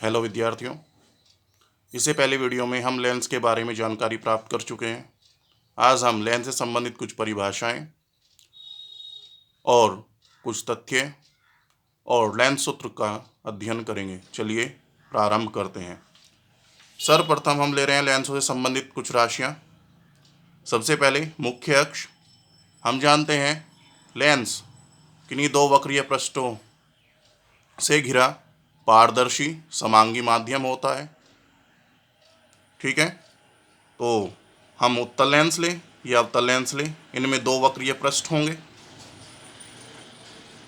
Hello विद्यार्थियों, इससे पहले वीडियो में हम लेंस के बारे में जानकारी प्राप्त कर चुके हैं। आज हम लेंस से संबंधित कुछ परिभाषाएं और कुछ तथ्य और लेंस सूत्र का अध्ययन करेंगे। चलिए प्रारंभ करते हैं। सर्वप्रथम हम ले रहे हैं लेंसों से संबंधित कुछ राशियां। सबसे पहले मुख्य अक्ष। हम जानते हैं लेंस किन्हीं दो वक्रीय पृष्ठों से घिरा पारदर्शी समांगी माध्यम होता है। ठीक है, तो हम उत्तल लेंस लें या अवतल लेंस लें, इनमें दो वक्रीय पृष्ठ होंगे।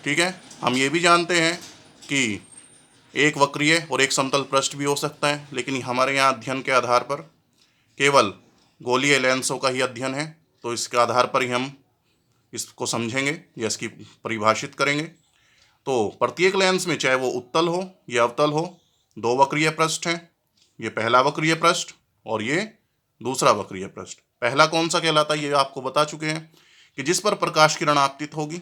ठीक है, हम ये भी जानते हैं कि एक वक्रीय और एक समतल पृष्ठ भी हो सकता है, लेकिन हमारे यहाँ अध्ययन के आधार पर केवल गोलीय लेंसों का ही अध्ययन है, तो इसके आधार पर ही हम इसको समझेंगे या इसकी परिभाषित करेंगे। तो प्रत्येक लेंस में चाहे वो उत्तल हो या अवतल हो, दो वक्रीय पृष्ठ हैं। ये पहला वक्रीय पृष्ठ और ये दूसरा वक्रीय पृष्ठ। पहला कौन सा कहलाता है ये आपको बता चुके हैं कि जिस पर प्रकाश किरण आपतित होगी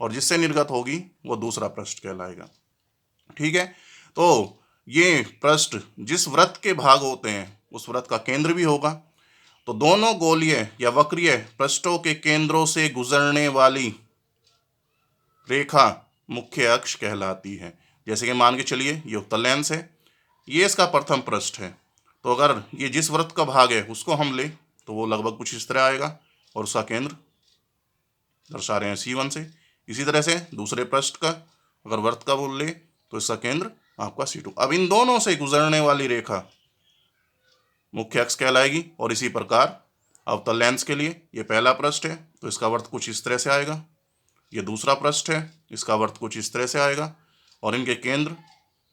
और जिससे निर्गत होगी वो दूसरा पृष्ठ कहलाएगा। ठीक है, तो ये पृष्ठ जिस वृत्त के भाग होते हैं उस वृत्त का केंद्र भी होगा। तो दोनों गोलीय या वक्रीय पृष्ठों के केंद्रों से गुजरने वाली रेखा मुख्य अक्ष कहलाती है। जैसे कि मान के चलिए ये उत्तल लेंस है, ये इसका प्रथम पृष्ठ है। तो अगर ये जिस वृत्त का भाग है उसको हम ले तो वो लगभग कुछ इस तरह आएगा और उसका केंद्र दर्शा रहे हैं C1 से। इसी तरह से दूसरे पृष्ठ का अगर वृत्त का बोल ले तो इसका केंद्र आपका C2। अब इन दोनों से गुजरने वाली रेखा मुख्य अक्ष कहलाएगी। और इसी प्रकार अवतल लेंस के लिए ये पहला पृष्ठ है तो इसका वृत्त कुछ इस तरह से आएगा, ये दूसरा पृष्ठ है इसका वृत्त कुछ इस तरह से आएगा और इनके केंद्र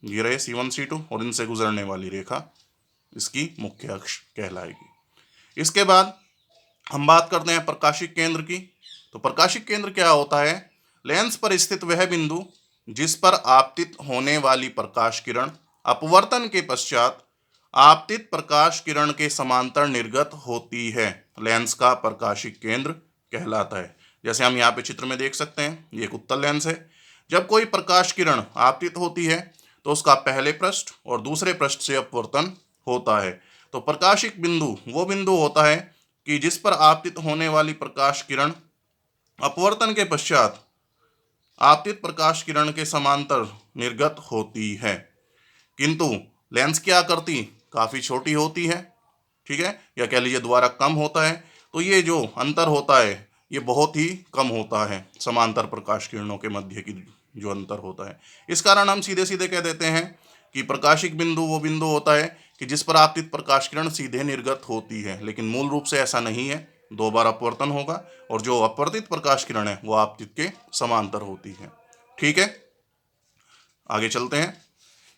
ये रहे C1 C2 और इनसे गुजरने वाली रेखा इसकी मुख्य अक्ष कहलाएगी। इसके बाद हम बात करते हैं प्रकाशिक केंद्र की। तो प्रकाशिक केंद्र क्या होता है? लेंस पर स्थित वह बिंदु जिस पर आपतित होने वाली प्रकाश किरण अपवर्तन के पश्चात आपतित प्रकाश किरण के समांतर निर्गत होती है, लेंस का प्रकाशिक केंद्र कहलाता है। जैसे हम यहाँ पे चित्र में देख सकते हैं, ये एक उत्तल लेंस है। जब कोई प्रकाश किरण आपतित होती है तो उसका पहले पृष्ठ और दूसरे पृष्ठ से अपवर्तन होता है। तो प्रकाशिक बिंदु वो बिंदु होता है कि जिस पर आपतित होने वाली प्रकाश किरण अपवर्तन के पश्चात आपतित प्रकाश किरण के समांतर निर्गत होती है। किंतु लेंस क्या करती, काफ़ी छोटी होती है। ठीक है, या कह लीजिए द्वारा कम होता है। तो ये जो अंतर होता है ये बहुत ही कम होता है समांतर प्रकाश किरणों के मध्य की जो अंतर होता है। इस कारण हम सीधे सीधे कह देते हैं कि प्रकाशिक बिंदु वो बिंदु होता है कि जिस पर आपतित प्रकाश किरण सीधे निर्गत होती है। लेकिन मूल रूप से ऐसा नहीं है, दो बार अपवर्तन होगा और जो अपवर्तित प्रकाश किरण है वो आपतित के समांतर होती है। ठीक है, आगे चलते हैं।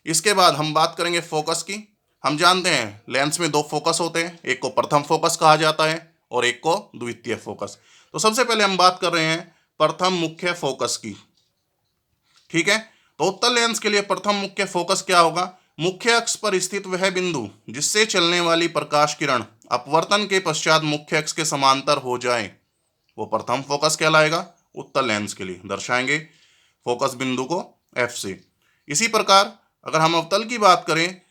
इसके बाद हम बात करेंगे फोकस की। हम जानते हैं लेंस में दो फोकस होते हैं, एक को प्रथम फोकस कहा जाता है और एक को द्वितीय फोकस। तो सबसे पहले हम बात कर रहे हैं प्रथम मुख्य फोकस की। ठीक है, तो उत्तल लेंस के लिए प्रथम मुख्य फोकस क्या होगा? मुख्य अक्ष पर स्थित वह बिंदु जिससे चलने वाली प्रकाश किरण अपवर्तन के पश्चात मुख्य अक्ष के समांतर हो जाए वो प्रथम फोकस कहलाएगा। उत्तल लेंस के लिए दर्शाएंगे फोकस बिंदु को F से। इसी प्रकार अगर हम अवतल की बात करें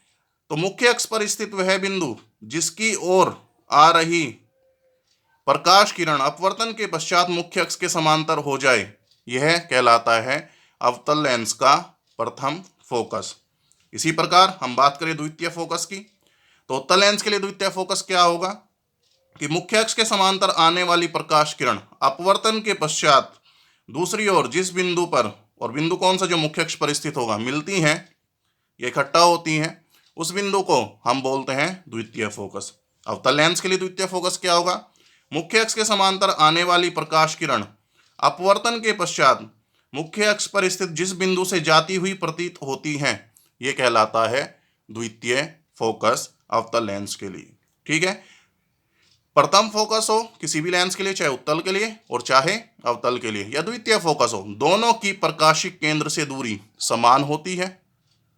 तो मुख्य अक्ष पर स्थित वह बिंदु जिसकी ओर आ रही प्रकाश किरण अपवर्तन के पश्चात मुख्य अक्ष के समांतर हो जाए, यह कहलाता है अवतल लेंस का प्रथम फोकस। इसी प्रकार हम बात करें द्वितीय फोकस की, तो उत्तल लेंस के लिए द्वितीय फोकस क्या होगा कि मुख्य अक्ष के समांतर आने वाली प्रकाश किरण अपवर्तन के पश्चात दूसरी ओर जिस बिंदु पर, और बिंदु कौन सा, जो मुख्य अक्ष पर स्थित होगा, मिलती हैं, ये इकट्ठा होती हैं, उस बिंदु को हम बोलते हैं द्वितीय फोकस। अवतल लेंस के लिए द्वितीय फोकस क्या होगा? मुख्य अक्ष के समांतर आने वाली प्रकाश किरण अपवर्तन के पश्चात मुख्य अक्ष पर स्थित जिस बिंदु से जाती हुई प्रतीत होती हैं, यह कहलाता है द्वितीय फोकस अवतल लेंस के लिए। ठीक है, प्रथम फोकस हो किसी भी लेंस के लिए, चाहे उत्तल के लिए और चाहे अवतल के लिए, या द्वितीय फोकस हो, दोनों की प्रकाशिक केंद्र से दूरी समान होती है।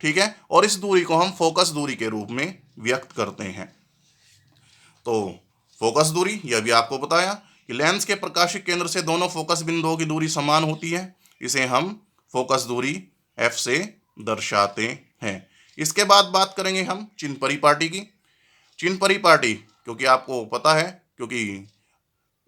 ठीक है, और इस दूरी को हम फोकस दूरी के रूप में व्यक्त करते हैं। तो फोकस दूरी, यह भी आपको बताया कि लेंस के प्रकाशिक केंद्र से दोनों फोकस बिंदुओं की दूरी समान होती है। इसे हम फोकस दूरी F से दर्शाते हैं। इसके बाद बात करेंगे हम चिन्ह परिपाटी की। चिन्ह परिपाटी क्योंकि आपको पता है, क्योंकि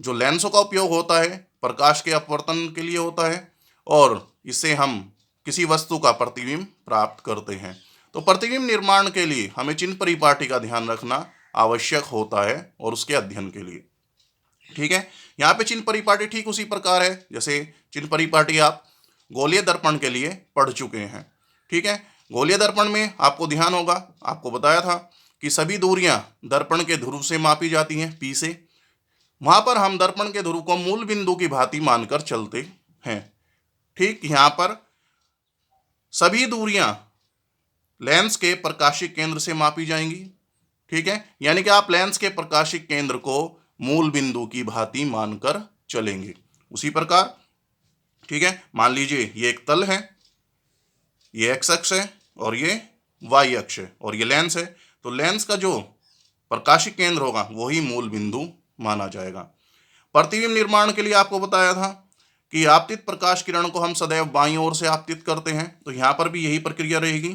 जो लेंसों का उपयोग होता है प्रकाश के अपवर्तन के लिए होता है और इससे हम किसी वस्तु का प्रतिबिंब प्राप्त करते हैं। तो प्रतिबिंब निर्माण के लिए हमें चिन्ह परिपाटी का ध्यान रखना आवश्यक होता है और उसके अध्ययन के लिए। ठीक है, यहाँ पे चिन्ह परिपाटी ठीक उसी प्रकार है जैसे चिन्ह परिपाटी आप गोलीय दर्पण के लिए पढ़ चुके हैं। ठीक है, गोलीय दर्पण में आपको ध्यान होगा, आपको बताया था कि सभी दूरियां दर्पण के ध्रुव से मापी जाती हैं, पी से। वहां पर हम दर्पण के ध्रुव को मूल बिंदु की भांति मानकर चलते हैं। ठीक, यहाँ पर सभी दूरियां लेंस के प्रकाशिक केंद्र से मापी जाएंगी। ठीक है, यानी कि आप लेंस के प्रकाशिक केंद्र को मूल बिंदु की भांति मानकर चलेंगे। उसी प्रकार ठीक है, मान लीजिए ये एक तल है, ये एक्स अक्ष है और ये वाई अक्ष है और ये लेंस है, तो लेंस का जो प्रकाशिक केंद्र होगा वही मूल बिंदु माना जाएगा। प्रतिबिंब निर्माण के लिए आपको बताया था कि आपतित प्रकाश किरण को हम सदैव बाईं ओर से आपतित करते हैं, तो यहाँ पर भी यही प्रक्रिया रहेगी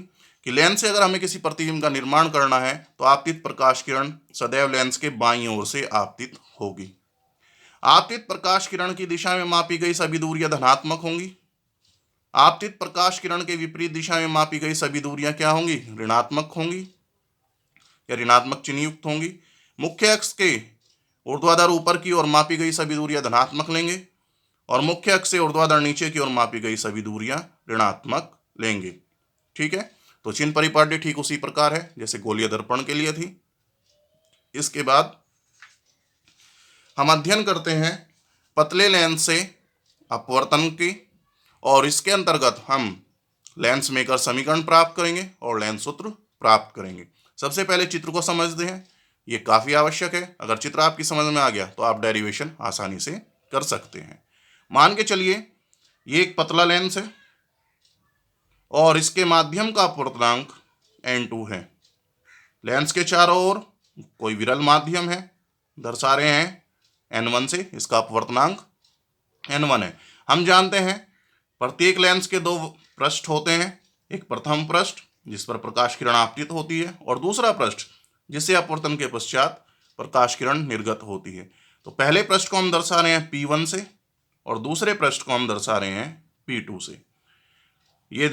कि लेंस से अगर हमें किसी प्रतिबिंब का निर्माण करना है तो आपतित प्रकाश किरण सदैव लेंस के बाईं ओर से आपतित होगी। आपतित प्रकाश किरण की दिशा में मापी गई सभी दूरियां धनात्मक होंगी। आपतित प्रकाश किरण के विपरीत दिशा में मापी गई सभी दूरियां क्या होंगी? ऋणात्मक होंगी या ऋणात्मक चिन्ह युक्त होंगी। मुख्य अक्ष के ऊर्ध्वाधर ऊपर की ओर मापी गई सभी दूरियां धनात्मक लेंगे और मुख्य अक्ष से ऊर्ध्वाधर नीचे की ओर मापी गई सभी दूरियां ऋणात्मक लेंगे। ठीक है, तो चिन्ह परिपाटी ठीक उसी प्रकार है जैसे गोलीय दर्पण के लिए थी। इसके बाद हम अध्ययन करते हैं पतले लेंस से अपवर्तन की और इसके अंतर्गत हम लेंस मेकर समीकरण प्राप्त करेंगे और लेंस सूत्र प्राप्त करेंगे। सबसे पहले चित्र को समझते हैं, ये काफ़ी आवश्यक है। अगर चित्र आपकी समझ में आ गया तो आप डेरिवेशन आसानी से कर सकते हैं। मान के चलिए ये एक पतला लेंस है और इसके माध्यम का अपवर्तनांक n2 है। लेंस के चारों ओर कोई विरल माध्यम है, दर्शा रहे हैं n1 से, इसका अपवर्तनांक n1 है। हम जानते हैं प्रत्येक लेंस के दो पृष्ठ होते हैं, एक प्रथम पृष्ठ जिस पर प्रकाश किरण आपतित होती है और दूसरा पृष्ठ जिससे अपवर्तन के पश्चात प्रकाश किरण निर्गत होती है। तो पहले पृष्ठ को हम दर्शा रहे हैं P1 से और दूसरे पृष्ठ को हम दर्शा रहे हैं P2 से। ये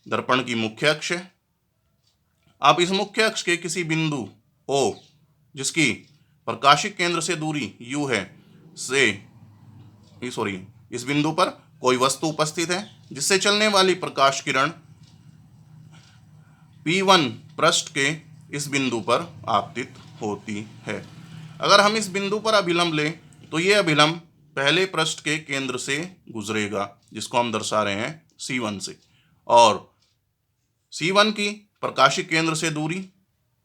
दर्पण की मुख्य अक्ष है। अब इस मुख्य अक्ष के किसी बिंदु O जिसकी प्रकाशिक केंद्र से दूरी u है से इस बिंदु पर कोई वस्तु उपस्थित है जिससे चलने वाली प्रकाश किरण P1 पृष्ठ के इस बिंदु पर आपतित होती है। अगर हम इस बिंदु पर अभिलंब लें तो ये अभिलंब पहले पृष्ठ के केंद्र से गुजरेगा जिसको हम दर्शा रहे हैं C1 से, और C1 की प्रकाशिक केंद्र से दूरी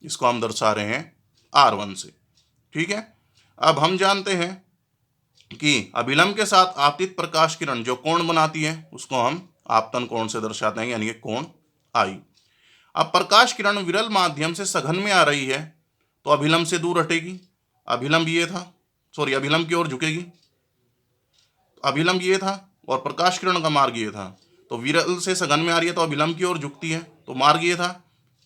इसको हम दर्शा रहे हैं R1 से। ठीक है, अब हम जानते हैं कि अभिलंब के साथ आपतित प्रकाश किरण जो कोण बनाती है उसको हम आपतन कोण से दर्शाते हैं, यानी कि कोण I। अब प्रकाश किरण विरल माध्यम से सघन में आ रही है तो अभिलंब से दूर हटेगी। अभिलंब ये था, अभिलंब की ओर झुकेगी। अभिलंब ये था और प्रकाश किरण का मार्ग ये था, तो विरल से सघन में आ रही है तो अभिलंब की ओर झुकती है, तो मार्ग ये था,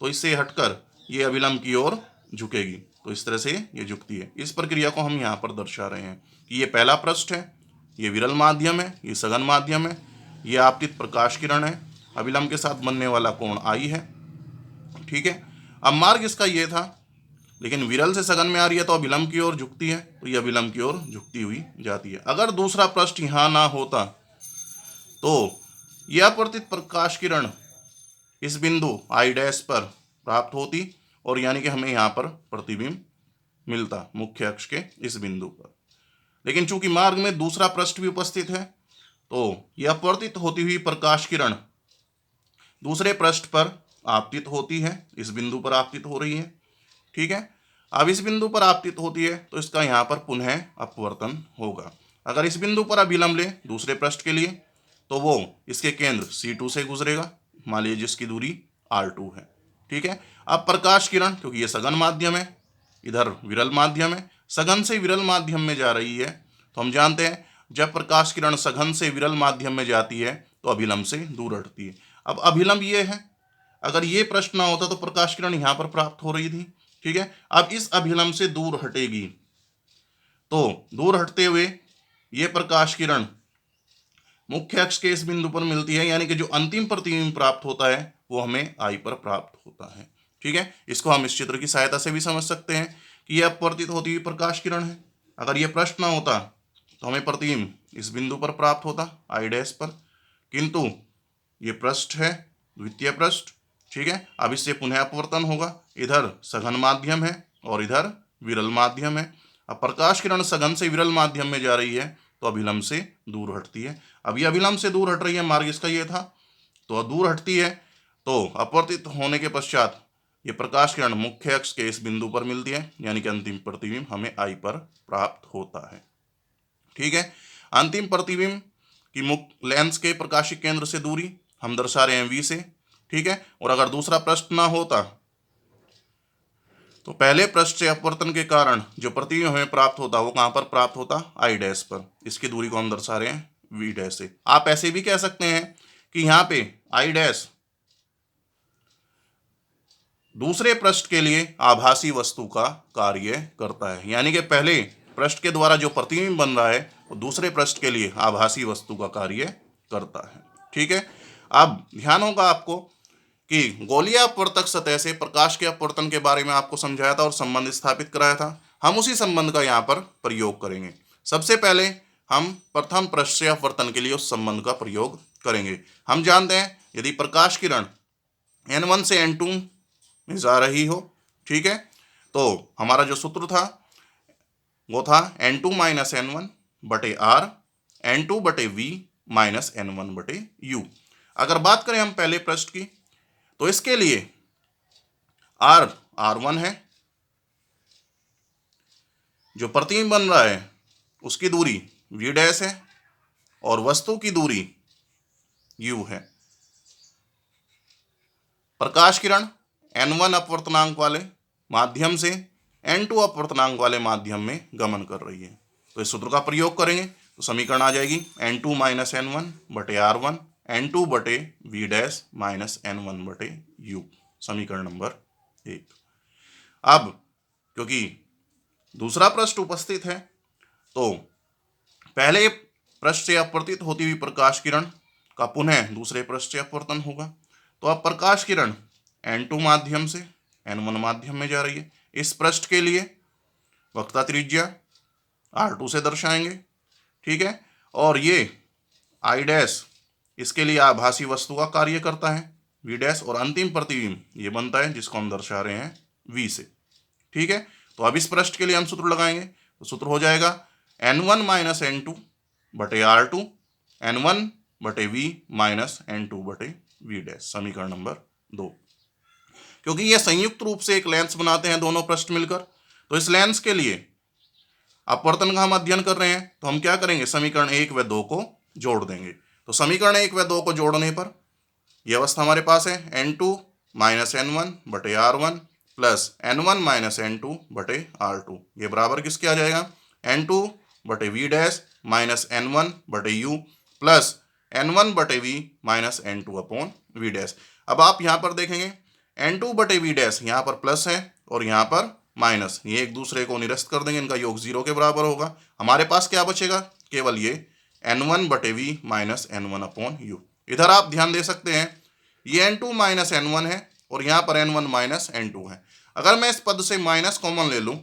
तो इससे हटकर ये अभिलंब की ओर झुकेगी, तो इस तरह से ये झुकती है। इस प्रक्रिया को हम यहाँ पर दर्शा रहे हैं कि ये पहला पृष्ठ है, ये विरल माध्यम है, ये सघन माध्यम है, ये आपतित प्रकाश किरण है, अभिलंब के साथ बनने वाला कोण I है। ठीक है, अब मार्ग इसका ये था, लेकिन विरल से सघन में आ रही है तो अभिलंब की ओर झुकती है, तो ये अभिलंब की ओर झुकती हुई जाती है। अगर दूसरा पृष्ठ यहाँ ना होता तो यह अपवर्तित प्रकाश किरण इस बिंदु I' पर प्राप्त होती और यानी कि हमें यहाँ पर प्रतिबिंब मिलता मुख्य अक्ष के इस बिंदु पर। लेकिन चूंकि मार्ग में दूसरा पृष्ठ भी उपस्थित है तो यह अपवर्तित होती हुई प्रकाश किरण दूसरे पृष्ठ पर आपतित होती है, इस बिंदु पर आपतित हो रही है। ठीक है, अब इस बिंदु पर आपतित होती है तो इसका यहाँ पर पुनः अपवर्तन होगा। अगर इस बिंदु पर अभिलंब ले दूसरे पृष्ठ के लिए तो वो इसके केंद्र C2 से गुजरेगा, मान लीजिए जिसकी दूरी R2 है। ठीक है, अब प्रकाश किरण क्योंकि ये सघन माध्यम है, इधर विरल माध्यम है, सघन से विरल माध्यम में जा रही है, तो हम जानते हैं जब प्रकाश किरण सघन से विरल माध्यम में जाती है तो अभिलंब से दूर हटती है। अब अभिलंब ये है, अगर ये प्रश्न ना होता तो प्रकाश किरण यहाँ पर प्राप्त हो रही थी। ठीक है, अब इस अभिलंब से दूर हटेगी तो दूर हटते हुए ये प्रकाश किरण मुख्य अक्ष के इस बिंदु पर मिलती है, यानी कि जो अंतिम प्रतिबिंब प्राप्त होता है वो हमें आई पर प्राप्त होता है। ठीक है, इसको हम इस चित्र की सहायता से भी समझ सकते हैं कि यह अपवर्तित होती हुई प्रकाश किरण है। अगर यह प्रश्न ना होता तो हमें प्रतिबिंब इस बिंदु पर प्राप्त होता आई डैश पर, किंतु ये पृष्ठ है, द्वितीय पृष्ठ। ठीक है, अब इससे पुनः अपवर्तन होगा, इधर सघन माध्यम है और इधर विरल माध्यम है। अब प्रकाश किरण सघन से विरल माध्यम में जा रही है तो अभिलंब से दूर हटती है। अब ये अभिलंब से दूर हट रही है, मार्ग इसका ये था, तो दूर हटती है तो अपवर्तित होने के पश्चात ये प्रकाश किरण मुख्य अक्ष के इस बिंदु पर मिलती है, यानी कि अंतिम प्रतिबिंब हमें आई पर प्राप्त होता है। ठीक है, अंतिम प्रतिबिंब की मुख्य लेंस के प्रकाशिक केंद्र से दूरी हम दर्शा रहे हैं v से। ठीक है, और अगर दूसरा प्रश्न ना होता तो पहले पृष्ठ से अपवर्तन के कारण जो प्रतिबिंब हमें प्राप्त होता वो कहां पर प्राप्त होता, आई डैश पर। इसकी दूरी को हम दर्शा रहे हैं वी डैश से। आप ऐसे भी कह सकते हैं कि यहाँ पे आई डैश दूसरे पृष्ठ के लिए आभासी वस्तु का कार्य करता है, यानी कि पहले पृष्ठ के द्वारा जो प्रतिबिंब बन रहा है वो दूसरे पृष्ठ के लिए आभासी वस्तु का कार्य करता है। ठीक है, अब ध्यान होगा आपको कि गोलीय अपवर्तक सतह से प्रकाश के अपवर्तन के बारे में आपको समझाया था और संबंध स्थापित कराया था। हम उसी संबंध का यहाँ पर प्रयोग करेंगे। सबसे पहले हम प्रथम पृष्ठ से अपवर्तन के लिए उस संबंध का प्रयोग करेंगे। हम जानते हैं यदि प्रकाश किरण n1 से n2 में जा रही हो, ठीक है, तो हमारा जो सूत्र था वो था n2 माइनस n1 बटे आर, n2 बटे v माइनस n1 बटे u। अगर बात करें हम पहले पृष्ठ की तो इसके लिए r r1 है, जो प्रतिबिंब बन रहा है उसकी दूरी v डैश है और वस्तु की दूरी u है। प्रकाश किरण n1 अपवर्तनांक वाले माध्यम से n2 अपवर्तनांक वाले माध्यम में गमन कर रही है, तो इस सूत्र का प्रयोग करेंगे तो समीकरण आ जाएगी n2 माइनस n1 बटे r1, n2 बटे v डैश माइनस n1 बटे u, समीकरण नंबर 1। अब क्योंकि दूसरा पृष्ठ उपस्थित है तो पहले पृष्ठ से अपवर्तित होती हुई प्रकाश किरण का पुनः दूसरे पृष्ठ से अपवर्तन होगा। तो अब प्रकाश किरण n2 माध्यम से n1 माध्यम में जा रही है। इस पृष्ठ के लिए वक्रता त्रिज्या r2 से दर्शाएंगे। ठीक है, और ये i डैश इसके लिए आभासी वस्तु का कार्य करता है v डैश, और अंतिम प्रतिबिंब ये बनता है जिसको हम दर्शा रहे हैं v से। ठीक है, तो अब इस पृष्ठ के लिए हम सूत्र लगाएंगे तो सूत्र हो जाएगा n1 माइनस n2 बटे r2, n1 बटे v माइनस n2 बटे v डैश, समीकरण नंबर 2। क्योंकि ये संयुक्त रूप से एक लेंस बनाते हैं दोनों पृष्ठ मिलकर, तो इस लेंस के लिए अपवर्तन का हम अध्ययन कर रहे हैं तो हम क्या करेंगे, समीकरण 1 व 2 को जोड़ देंगे। तो समीकरण 1 व 2 को जोड़ने पर यह अवस्था हमारे पास है n2 माइनस n1 बटे r1 plus n1 minus n2 बटे r2, ये बराबर किसके आ जाएगा, n2 बटे v डैश माइनस n1 बटे u प्लस n1 बटे v minus n2 upon v dash. अब आप यहाँ पर देखेंगे n2 बटे v डैश यहाँ पर प्लस है और यहाँ पर माइनस, ये एक दूसरे को निरस्त कर देंगे, इनका योग 0 के बराबर होगा। हमारे पास क्या बचेगा, केवल ये n1 बटे v minus n1 upon u। इधर आप ध्यान दे सकते हैं ये n2 माइनस n1 है और यहाँ पर n1 माइनस n2 है। अगर मैं इस पद से माइनस कॉमन ले लूँ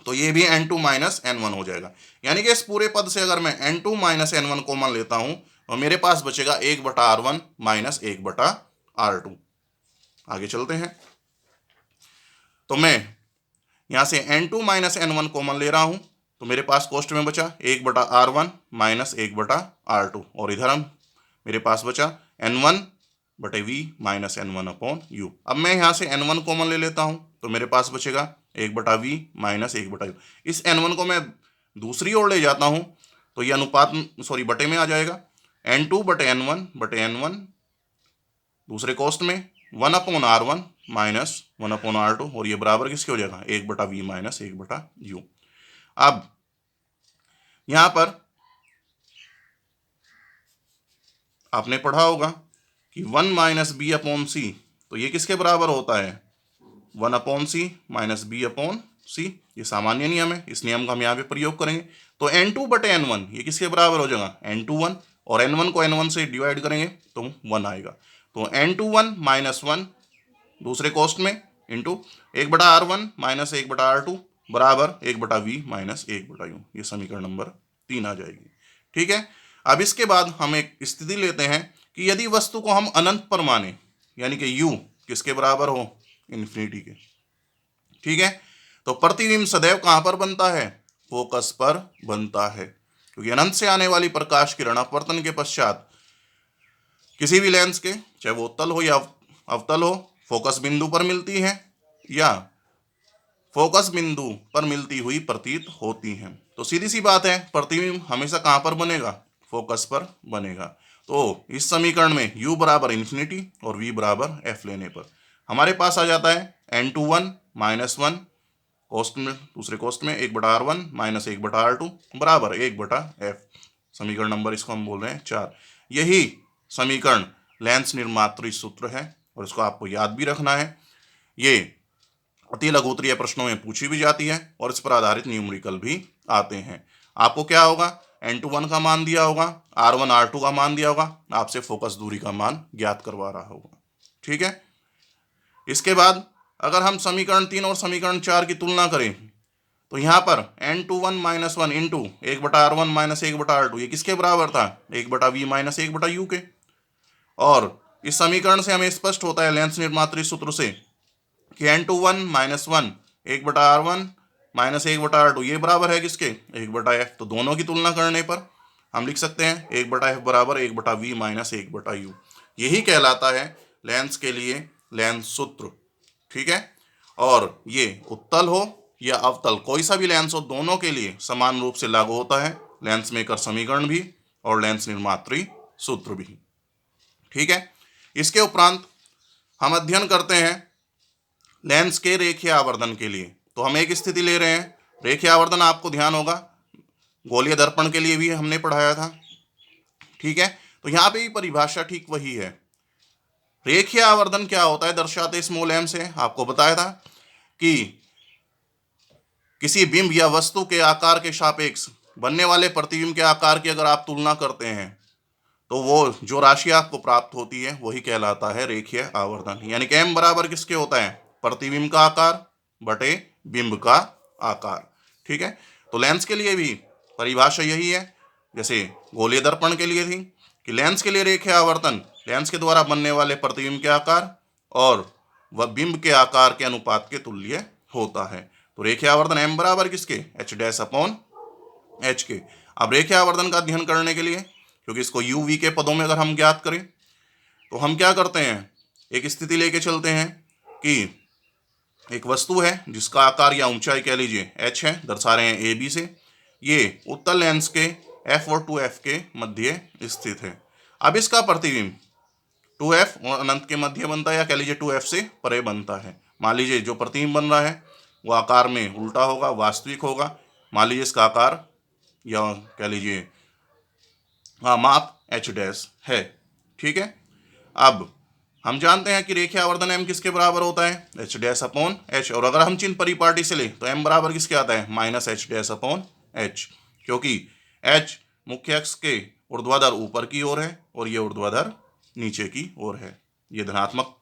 तो ये भी n2 माइनस n1 हो जाएगा, यानी कि इस पूरे पद से अगर मैं n2 माइनस n1 कॉमन लेता हूँ तो मेरे पास बचेगा 1 बटा r1 माइनस 1 बटा r2। आगे चलते हैं, तो मैं यहाँ से n2 माइनस n1 कॉमन ले रहा हूँ तो मेरे पास कोष्ठ में बचा 1 बटा r1 माइनस 1 बटा r2, और इधर हम मेरे पास बचा n1 बटे v minus n1 upon u। अब मैं यहाँ से n1 कॉमन ले लेता हूँ तो मेरे पास बचेगा 1 बटा v माइनस 1 बटा u। इस n1 को मैं दूसरी ओर ले जाता हूँ तो ये अनुपात बटे में आ जाएगा, n2 बटे n1 बटे n1 दूसरे कोष्ठ में 1 upon r1 minus 1 upon r2, और ये बराबर किसके हो जाएगा, 1 बटा v माइनस 1 बटा u। अब यहाँ पर आपने पढ़ा होगा कि 1 माइनस बी अपॉन सी तो ये किसके बराबर होता है, 1/c माइनस b/c। ये सामान्य नियम है, इस नियम का हम यहाँ पे प्रयोग करेंगे। तो n2/n1 ये किसके बराबर हो जाएगा, n2 1, और n1 को n1 से डिवाइड करेंगे तो 1 आएगा। तो n2 1 माइनस 1 दूसरे कॉस्ट में इंटू 1/r1 माइनस 1/r2 बराबर 1/v माइनस 1/u। ये समीकरण नंबर 3 आ जाएगी। ठीक है। अब इसके बाद हम एक स्थिति लेते हैं कि यदि वस्तु को हम अनंत पर माने, यानी कि u किसके बराबर हो, इन्फिनिटी के। ठीक है। तो प्रतिबिंब सदैव कहां पर बनता है, फोकस पर बनता है, क्योंकि अनंत से आने वाली प्रकाश किरण अपवर्तन के पश्चात किसी भी लेंस के, चाहे वो उत्तल हो या अवतल हो, फोकस बिंदु पर मिलती है या फोकस बिंदु पर मिलती हुई प्रतीत होती हैं। तो सीधी सी बात है, प्रतिबिंब हमेशा कहां पर बनेगा, फोकस पर बनेगा। तो इस समीकरण में u बराबर इन्फिनिटी और v बराबर f लेने पर हमारे पास आ जाता है n21 माइनस 1 कोष्ट में, दूसरे कोष्ट में 1/r1 माइनस 1/r2 बराबर 1/f। समीकरण नंबर इसको हम बोल रहे हैं 4। यही समीकरण लेंस निर्मात्री सूत्र है और इसको आपको याद भी रखना है। ये अति लघुत्तरीय प्रश्नों में पूछी भी जाती है और इस पर आधारित न्यूमेरिकल भी आते हैं। आपको क्या होगा, n21 का मान दिया होगा, r1 r2 का मान दिया होगा, आपसे फोकस दूरी का मान ज्ञात करवा रहा होगा। ठीक है। इसके बाद अगर हम समीकरण 3 और समीकरण 4 की तुलना करें तो यहाँ पर n21 minus 1 into 1/r1 minus 1/r2 ये किसके बराबर था, 1/v माइनस 1/u के। और इस समीकरण से हमें स्पष्ट होता है लेंस निर्मात्री सूत्र से कि n21 minus 1 1/r1 minus 1/r2 ये बराबर है किसके, 1/f। तो दोनों की तुलना करने पर हम लिख सकते हैं 1/f बराबर 1/v माइनस 1/u। यही कहलाता है लेंस के लिए लेंस सूत्र। ठीक है। और ये उत्तल हो या अवतल कोई सा भी लेंस हो, दोनों के लिए समान रूप से लागू होता है लेंस मेकर समीकरण भी और लेंस निर्मात्री सूत्र भी। ठीक है। इसके उपरांत हम अध्ययन करते हैं लेंस के रेखीय आवर्धन के लिए। तो हम एक स्थिति ले रहे हैं, रेखीय आवर्धन आपको ध्यान होगा गोलीय दर्पण के लिए भी हमने पढ़ाया था। ठीक है। तो यहाँ पे भी परिभाषा ठीक वही है। रेखीय आवर्धन क्या होता है दर्शाते स्मॉल m से, आपको बताया था कि किसी बिंब या वस्तु के आकार के सापेक्ष बनने वाले प्रतिबिंब के आकार की अगर आप तुलना करते हैं तो वो जो राशि आपको प्राप्त होती है वही कहलाता है रेखीय आवर्धन। यानी कि m बराबर किसके होता है, प्रतिबिंब का आकार बटे बिंब का आकार। ठीक है। तो लेंस के लिए भी परिभाषा यही है जैसे गोलीय दर्पण के लिए थी कि लेंस के लिए रेखीय आवर्धन लेंस के द्वारा बनने वाले प्रतिबिंब के आकार और वह बिंब के आकार के अनुपात के तुल्य होता है। तो रेखीय आवर्धन m बराबर किसके, h' के। अब रेखीय आवर्धन का अध्ययन करने के लिए, क्योंकि इसको u v के पदों में अगर हम ज्ञात करें तो हम क्या करते हैं, एक स्थिति लेके चलते हैं कि एक वस्तु है जिसका आकार या ऊंचाई कह लीजिए h है, दर्शा रहे हैं AB से। ये उत्तल लेंस के f और 2f के मध्य स्थित है। अब इसका प्रतिबिंब 2f और अनंत के मध्य बनता है या कह लीजिए 2f से परे बनता है। मान लीजिए जो प्रतिबिंब बन रहा है वो आकार में उल्टा होगा, वास्तविक होगा। मान लीजिए इसका आकार या कह लीजिए माप h' है। ठीक है। अब हम जानते हैं कि रेखीय आवर्धन m किसके बराबर होता है, h'/h। और अगर हम चिन्ह परिपाटी से ले तो m बराबर किसके आता है, माइनस h'/h, क्योंकि h मुख्य अक्ष के ऊर्ध्वाधर ऊपर की ओर है और ये ऊर्ध्वाधर नीचे की ओर है। ये धनात्मक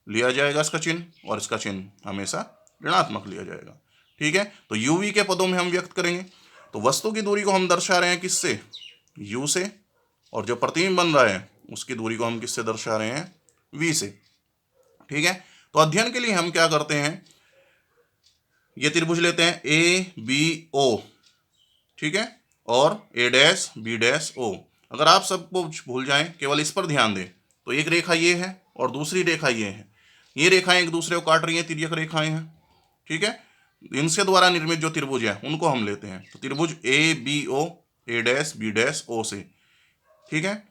लिया जाएगा इसका चिन्ह और इसका चिन्ह हमेशा ऋणात्मक लिया जाएगा। ठीक है। तो uv के पदों में हम व्यक्त करेंगे। तो वस्तु की दूरी को हम दर्शा रहे हैं किससे, u से, और जो प्रतिबिंब बन रहा है उसकी दूरी को हम किससे दर्शा रहे हैं, v से। ठीक है। तो अध्ययन के लिए हम क्या करते हैं, ये त्रिभुज लेते हैं ABO। ठीक है। और A', B', O। अगर आप सबको भूल जाएं, केवल इस पर ध्यान दें तो एक रेखा ये है और दूसरी रेखा ये है। ये रेखाएं एक दूसरे को काट रही हैं, तिर्यक रेखाएं हैं। ठीक है। इनसे द्वारा निर्मित जो त्रिभुज है उनको हम लेते हैं। तो त्रिभुज ABO, A', B', O से। ठीक है।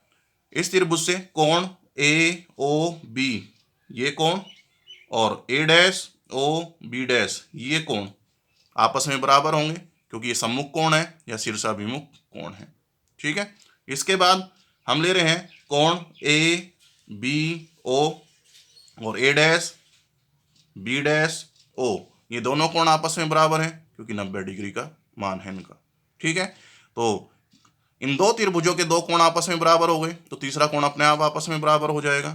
इस त्रिभुज से कोण AOB ये कोण और A', ये कोण आपस में बराबर होंगे क्योंकि ये सम्मुख कोण है या शीर्षाभिमुख कोण है। ठीक है। इसके बाद हम ले रहे हैं कोण ABO और ए डैश बी डैश ओ, ये दोनों कोण आपस में बराबर हैं क्योंकि 90 डिग्री का मान है इनका। ठीक है, तो इन दो त्रिभुजों के दो कोण आपस में बराबर हो गए, तो तीसरा कोण अपने आप आपस में बराबर हो जाएगा,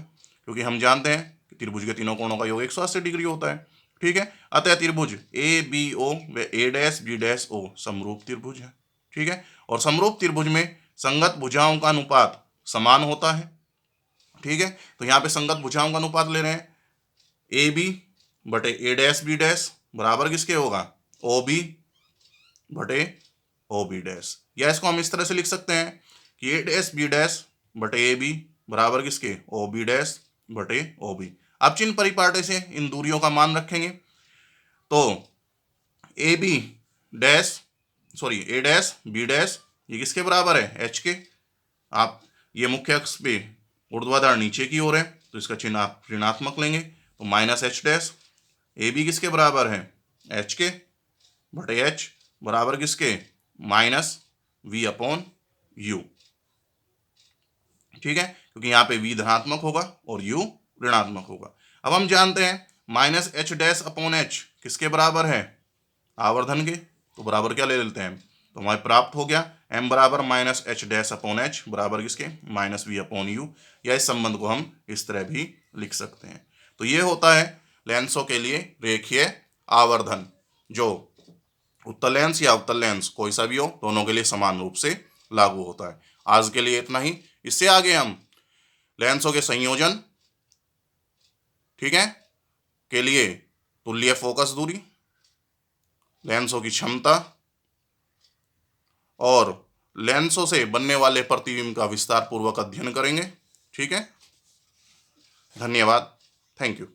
क्योंकि हम जानते हैं कि त्रिभुज के तीनों कोणों का योग 180 डिग्री होता है। ठीक है, अतः त्रिभुज ए बी ओ व ए डैश बी डैश ओ समरूप त्रिभुज है। ठीक है, और समरूप त्रिभुज में संगत भुजाओं का अनुपात समान होता है। ठीक है, तो यहाँ पे संगत भुजाओं का अनुपात ले रहे हैं, ए बी बटे ए डैश बी डैश बराबर किसके होगा, ओ बी बटे ओ बी डैश, या इसको हम इस तरह से लिख सकते हैं कि ए डैश बी डैश बटे ए बी बराबर किसके, ओ बी डैश बटे ओ बी। अब चिन्ह परिपाटी से इन दूरियों का मान रखेंगे, तो A B dash A dash B dash ये किसके बराबर है, एच के। आप ये मुख्य अक्ष पे ऊर्ध्वाधर नीचे की ओर है तो इसका चिन्ह आप ऋणात्मक लेंगे, तो minus H dash. A B किसके बराबर है, एच के बटे एच बराबर किसके, माइनस वी अपॉन यू। ठीक है, क्योंकि यहाँ पे वी धनात्मक होगा और यू ऋणात्मक होगा। अब हम जानते हैं minus H dash upon H किसके बराबर है, आवर्धन के, तो बराबर क्या ले लेते हैं, तो हमारे प्राप्त हो गया m बराबर minus H dash upon H बराबर किसके, माइनस वी अपॉन यू, या इस संबंध को हम इस तरह भी लिख सकते हैं। तो ये होता है लेंसों के लिए रेखीय आवर्धन, जो उत्तल लेंस या अवतल लेंस कोई सा भी हो दोनों के लिए समान रूप से लागू होता है। आज के लिए इतना ही, इससे आगे हम लेंसों के संयोजन, ठीक है, के लिए तुल्य फोकस दूरी, लेंसों की क्षमता और लेंसों से बनने वाले प्रतिबिंब का विस्तार पूर्वक अध्ययन करेंगे। ठीक है, धन्यवाद, थैंक यू।